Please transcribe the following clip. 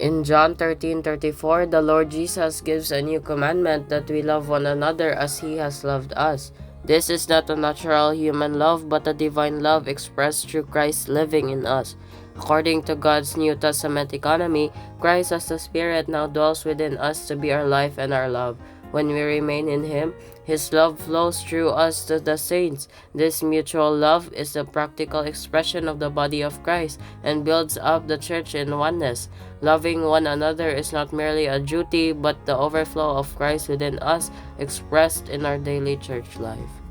In John 13:34, the Lord Jesus gives a new commandment that we love one another as He has loved us. This is not a natural human love, but a divine love expressed through Christ living in us. According to God's New Testament economy, Christ as the Spirit now dwells within us to be our life and our love. When we remain in Him, His love flows through us to the saints. This mutual love is the practical expression of the body of Christ and builds up the church in oneness. Loving one another is not merely a duty, but the overflow of Christ within us expressed in our daily church life.